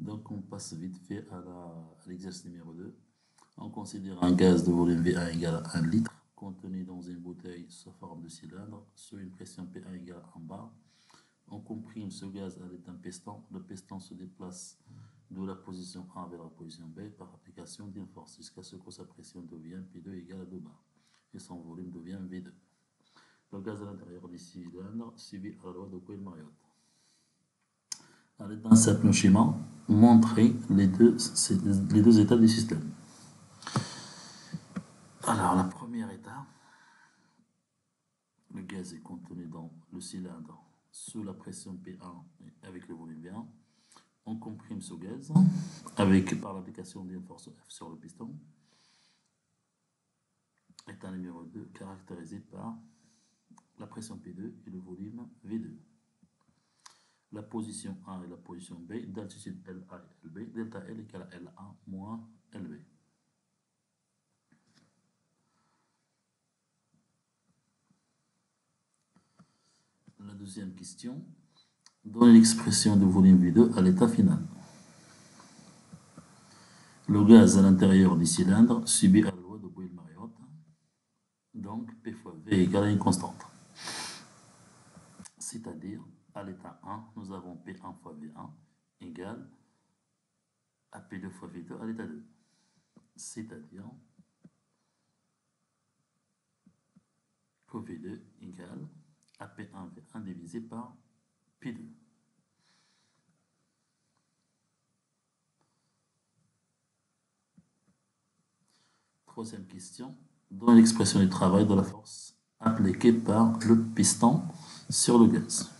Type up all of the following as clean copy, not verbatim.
Donc, on passe vite fait à l'exercice numéro 2. On considère un gaz de volume V1 égale à 1 litre contenu dans une bouteille sous forme de cylindre sous une pression P1 égale à 1 bar. On comprime ce gaz à l'aide d'un piston. Le piston se déplace de la position A vers la position B par application d'une force jusqu'à ce que sa pression devienne P2 égale à 2 bar et son volume devient V2. Le gaz à l'intérieur du cylindre subit à la loi de Coyle-Mariotte. À l'aide d'un simple schéma, montrer les deux états du système. Alors, la première étape, le gaz est contenu dans le cylindre sous la pression P1 avec le volume V1. On comprime ce gaz par l'application d'une force F sur le piston. État numéro 2, caractérisé par la pression P2 et le volume V2. La position A et la position B, d'altitude LA et LB, delta L égale à LA moins LB. La deuxième question, donne l'expression de volume V2 à l'état final. Le gaz à l'intérieur du cylindre subit la loi de Boyle-Mariotte, donc P fois V égale à une constante. C'est-à-dire, à l'état 1, nous avons P1 fois V1 égale à P2 fois V2 à l'état 2. C'est-à-dire que V2 égale à P1 V1 divisé par P2. Troisième question, donne l'expression du travail de la force appliquée par le piston sur le gaz.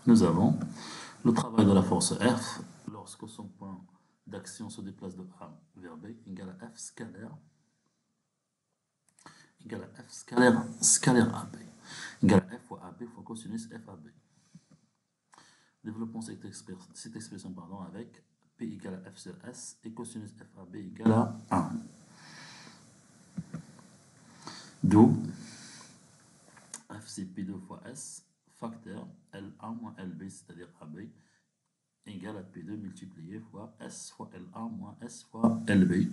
Nous avons le travail de la force F lorsque son point d'action se déplace de A vers B égale à F scalaire AB égale à F fois AB fois cosinus FAB. Développons cette expression avec P égale à F sur S et cosinus FAB égale à 1. D'où F c'est P2 fois S facteur L1 moins LB, c'est-à-dire AB, égale à P2 multiplié fois S fois LA moins S fois LB.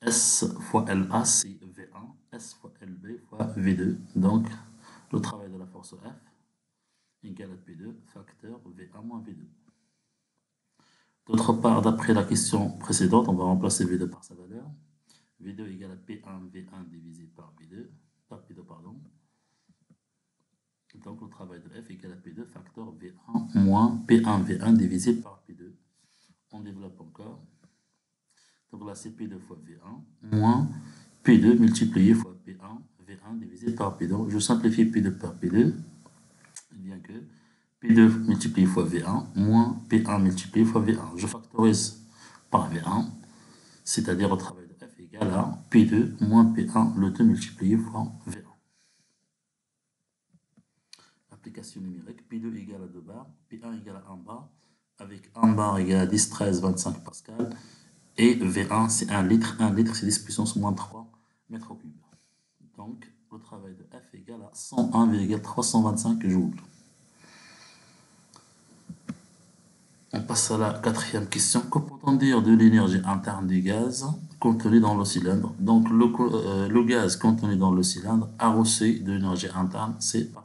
S fois LA c'est V1, S fois LB fois V2. Donc, le travail de la force F égale à P2 facteur V1 moins V2. D'autre part, d'après la question précédente, on va remplacer V2 par sa valeur. V2 égale à P1 V1 divisé par P2. Donc, le travail de F égale à P2 facteur V1 moins P1 V1 divisé par P2. On développe encore. Donc là, c'est P2 fois V1 moins P2 multiplié fois P1 V1 divisé par P2. Je simplifie P2 par P2. Il vient que P2 multiplié fois V1 moins P1 multiplié fois V1. Je factorise par V1, c'est-à-dire le travail de F égale à P2 moins P1, le tout multiplié fois V1. Application numérique, P2 égale à 2 bars, P1 égale à 1 bar, avec 1 bar égale à 10, 13, 25 pascal, et V1 c'est 1 litre c'est 10 puissance moins 3 mètres cubes. Donc, le travail de F égale à 101,325 joules. On passe à la quatrième question. Que peut-on dire de l'énergie interne du gaz contenu dans le cylindre? Donc, le gaz contenu dans le cylindre a reçu de l'énergie interne, c'est par